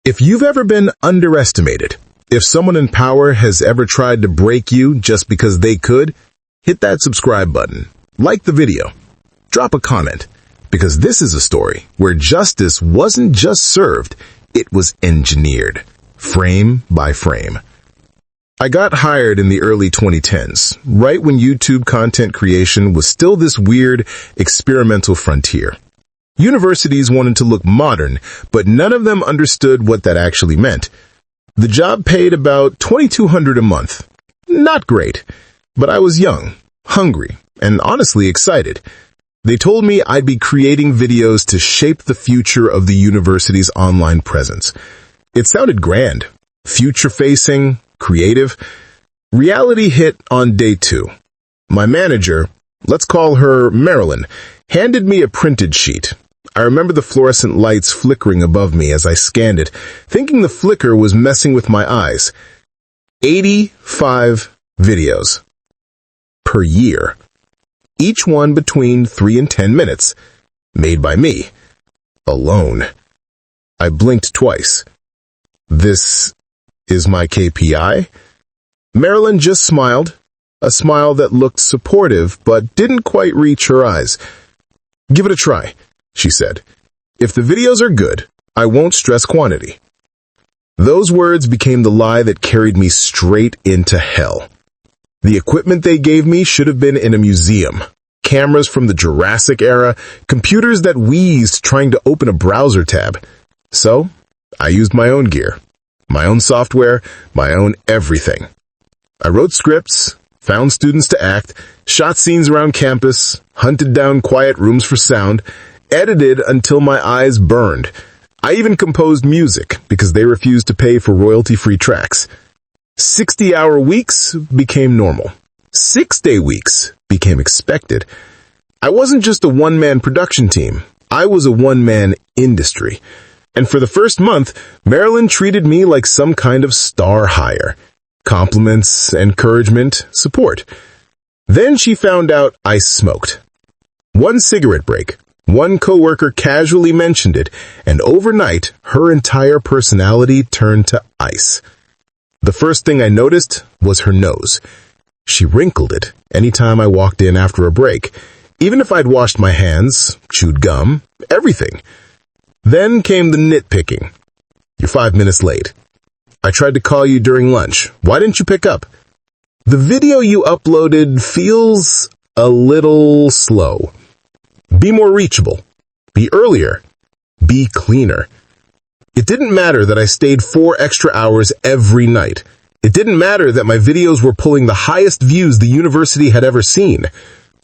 If you've ever been underestimated, if someone in power has ever tried to break you just because they could, hit that subscribe button, like the video, drop a comment, because this is a story where justice wasn't just served, it was engineered, frame by frame. I got hired in the early 2010s, right when YouTube content creation was still this weird, experimental frontier. Universities wanted to look modern, but none of them understood what that actually meant. The job paid about $2,200 a month. Not great, but I was young, hungry, and honestly excited. They told me I'd be creating videos to shape the future of the university's online presence. It sounded grand, future-facing, creative. Reality hit on day 2. My manager, let's call her Marilyn, handed me a printed sheet. I remember the fluorescent lights flickering above me as I scanned it, thinking the flicker was messing with my eyes. 85 videos. Per year. Each one between 3 and 10 minutes. Made by me. Alone. I blinked twice. This is my KPI? Marilyn just smiled. A smile that looked supportive, but didn't quite reach her eyes. Give it a try, she said. If the videos are good, I won't stress quantity. Those words became the lie that carried me straight into hell. The equipment they gave me should have been in a museum. Cameras from the Jurassic era, computers that wheezed trying to open a browser tab. So, I used my own gear, my own software, my own everything. I wrote scripts, found students to act, shot scenes around campus, hunted down quiet rooms for sound, edited until my eyes burned. I even composed music because they refused to pay for royalty-free tracks. 60-hour weeks became normal. 6-day weeks became expected. I wasn't just a one-man production team. I was a one-man industry. And for the first month, Marilyn treated me like some kind of star hire. Compliments, encouragement, support. Then she found out I smoked. One cigarette break. One coworker casually mentioned it, and overnight, her entire personality turned to ice. The first thing I noticed was her nose. She wrinkled it anytime I walked in after a break, even if I'd washed my hands, chewed gum, everything. Then came the nitpicking. You're 5 minutes late. I tried to call you during lunch. Why didn't you pick up? The video you uploaded feels a little slow. Be more reachable. Be earlier. Be cleaner. It didn't matter that I stayed 4 extra hours every night. It didn't matter that my videos were pulling the highest views the university had ever seen.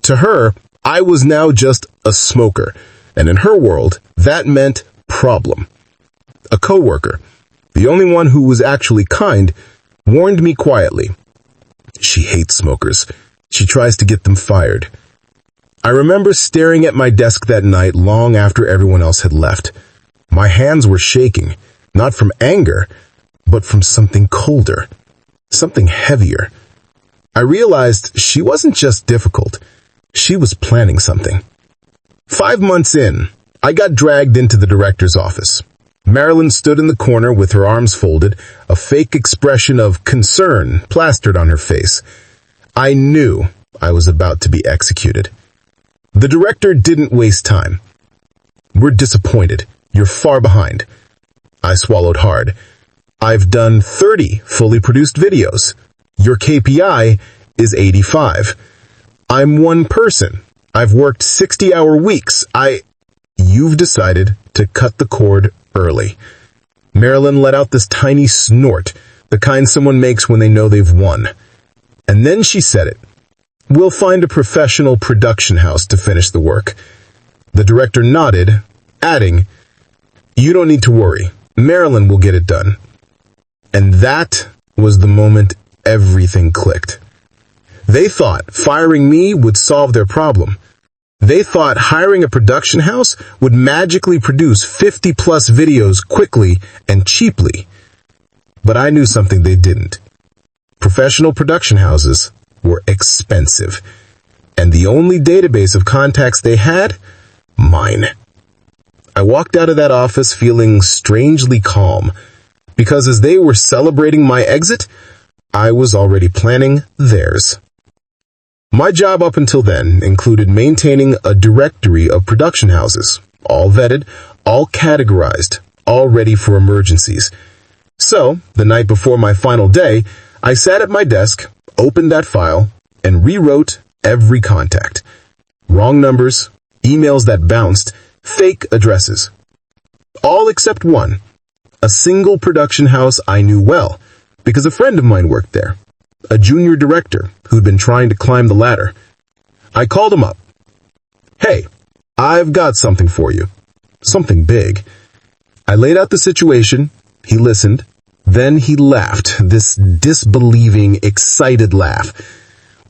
To her, I was now just a smoker, and in her world, that meant problem. A coworker, the only one who was actually kind, warned me quietly. She hates smokers. She tries to get them fired. I remember staring at my desk that night long after everyone else had left. My hands were shaking, not from anger, but from something colder, something heavier. I realized she wasn't just difficult. She was planning something. 5 months in, I got dragged into the director's office. Marilyn stood in the corner with her arms folded, a fake expression of concern plastered on her face. I knew I was about to be executed. The director didn't waste time. We're disappointed. You're far behind. I swallowed hard. I've done 30 fully produced videos. Your KPI is 85. I'm one person. I've worked 60-hour weeks. You've decided to cut the cord early. Marilyn let out this tiny snort, the kind someone makes when they know they've won. And then she said it. We'll find a professional production house to finish the work. The director nodded, adding, You don't need to worry. Marilyn will get it done. And that was the moment everything clicked. They thought firing me would solve their problem. They thought hiring a production house would magically produce 50-plus videos quickly and cheaply. But I knew something they didn't. Professional production houses were expensive, and the only database of contacts they had, mine. I walked out of that office feeling strangely calm, because as they were celebrating my exit, I was already planning theirs. My job up until then included maintaining a directory of production houses, all vetted, all categorized, all ready for emergencies. So, the night before my final day, I sat at my desk, opened that file, and rewrote every contact. Wrong numbers, emails that bounced, fake addresses. All except one. A single production house I knew well, because a friend of mine worked there. A junior director who'd been trying to climb the ladder. I called him up. "Hey, I've got something for you. Something big." I laid out the situation. He listened. Then he laughed, this disbelieving, excited laugh.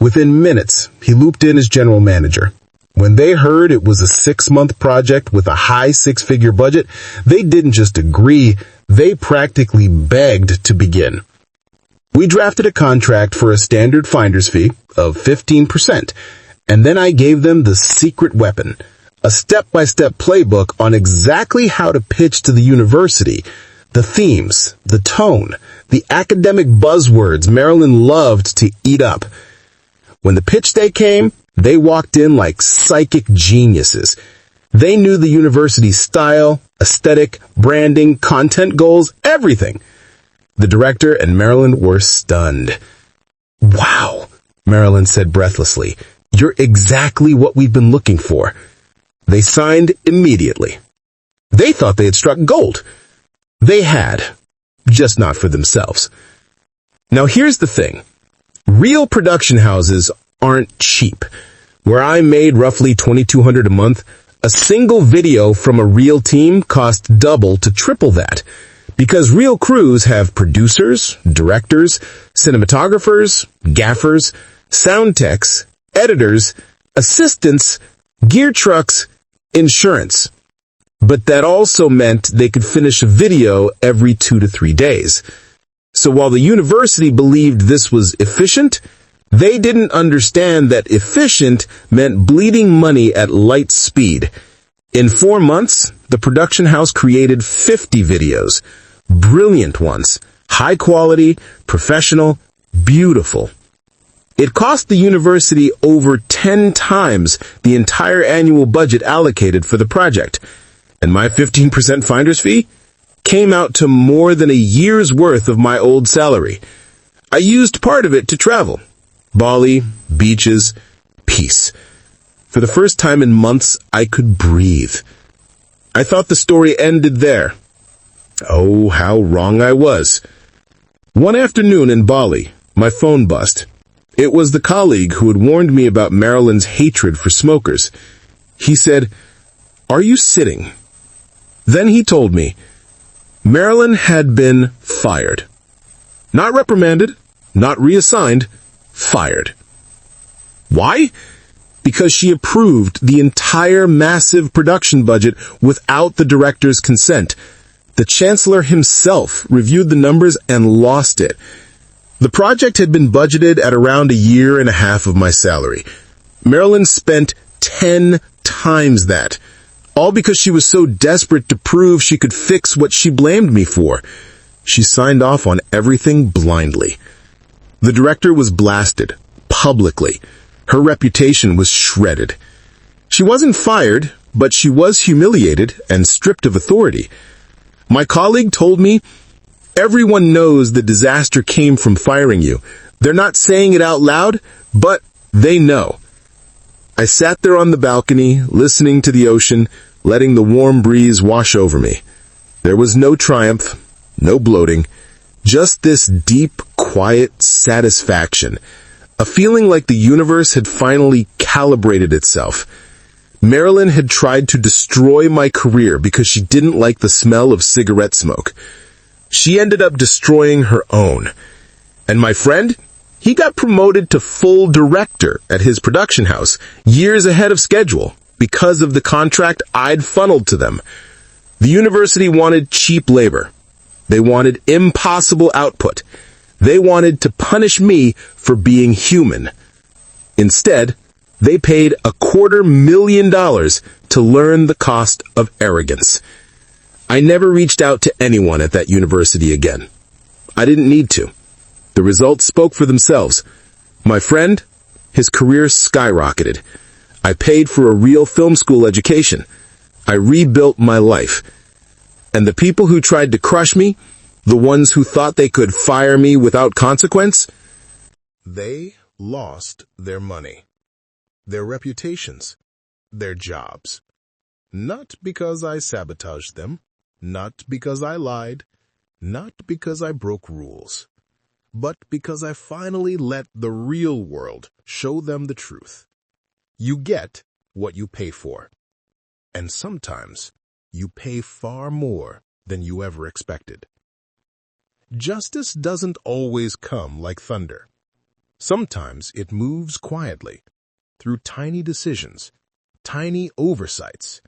Within minutes, he looped in his general manager. When they heard it was a 6-month project with a high 6-figure budget, they didn't just agree, they practically begged to begin. We drafted a contract for a standard finder's fee of 15%, and then I gave them the secret weapon, a step-by-step playbook on exactly how to pitch to the university, the themes, the tone, the academic buzzwords Marilyn loved to eat up. When the pitch day came, they walked in like psychic geniuses. They knew the university's style, aesthetic, branding, content goals, everything. The director and Marilyn were stunned. "Wow," Marilyn said breathlessly. "You're exactly what we've been looking for." They signed immediately. They thought they had struck gold. They had, just not for themselves. Now here's the thing. Real production houses aren't cheap. Where I made roughly $2,200 a month, a single video from a real team cost double to triple that. Because real crews have producers, directors, cinematographers, gaffers, sound techs, editors, assistants, gear trucks, insurance. But that also meant they could finish a video every 2 to 3 days. So while the university believed this was efficient, they didn't understand that efficient meant bleeding money at light speed. In 4 months, the production house created 50 videos. Brilliant ones. High quality, professional, beautiful. It cost the university over 10 times the entire annual budget allocated for the project. And my 15% finder's fee came out to more than a year's worth of my old salary. I used part of it to travel. Bali, beaches, peace. For the first time in months, I could breathe. I thought the story ended there. Oh, how wrong I was. One afternoon in Bali, my phone buzzed. It was the colleague who had warned me about Marilyn's hatred for smokers. He said, "Are you sitting?" Then he told me, Marilyn had been fired. Not reprimanded, not reassigned, fired. Why? Because she approved the entire massive production budget without the director's consent. The chancellor himself reviewed the numbers and lost it. The project had been budgeted at around 1.5 years of my salary. Marilyn spent 10 times that, all because she was so desperate to prove she could fix what she blamed me for. She signed off on everything blindly. The director was blasted, publicly. Her reputation was shredded. She wasn't fired, but she was humiliated and stripped of authority. My colleague told me, "Everyone knows the disaster came from firing you. They're not saying it out loud, but they know." I sat there on the balcony, listening to the ocean, letting the warm breeze wash over me. There was no triumph, no bloating, just this deep, quiet satisfaction, a feeling like the universe had finally calibrated itself. Marilyn had tried to destroy my career because she didn't like the smell of cigarette smoke. She ended up destroying her own. And my friend, he got promoted to full director at his production house, years ahead of schedule, because of the contract I'd funneled to them. The university wanted cheap labor. They wanted impossible output. They wanted to punish me for being human. Instead, They paid $250,000 to learn the cost of arrogance. I never reached out to anyone at that university again. I didn't need to. The results spoke for themselves. My friend, his career skyrocketed. I paid for a real film school education. I rebuilt my life. And the people who tried to crush me, the ones who thought they could fire me without consequence, they lost their money, their reputations, their jobs. Not because I sabotaged them, not because I lied, not because I broke rules, but because I finally let the real world show them the truth. You get what you pay for. And sometimes you pay far more than you ever expected. Justice doesn't always come like thunder. Sometimes it moves quietly, through tiny decisions, tiny oversights,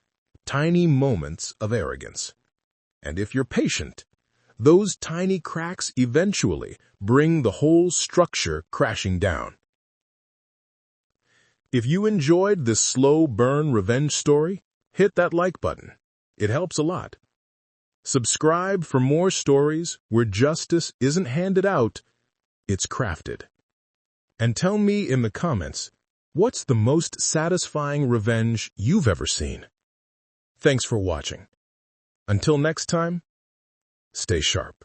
tiny moments of arrogance. And if you're patient, those tiny cracks eventually bring the whole structure crashing down. If you enjoyed this slow burn revenge story, hit that like button. It helps a lot. Subscribe for more stories where justice isn't handed out, it's crafted. And tell me in the comments, what's the most satisfying revenge you've ever seen? Thanks for watching. Until next time, stay sharp.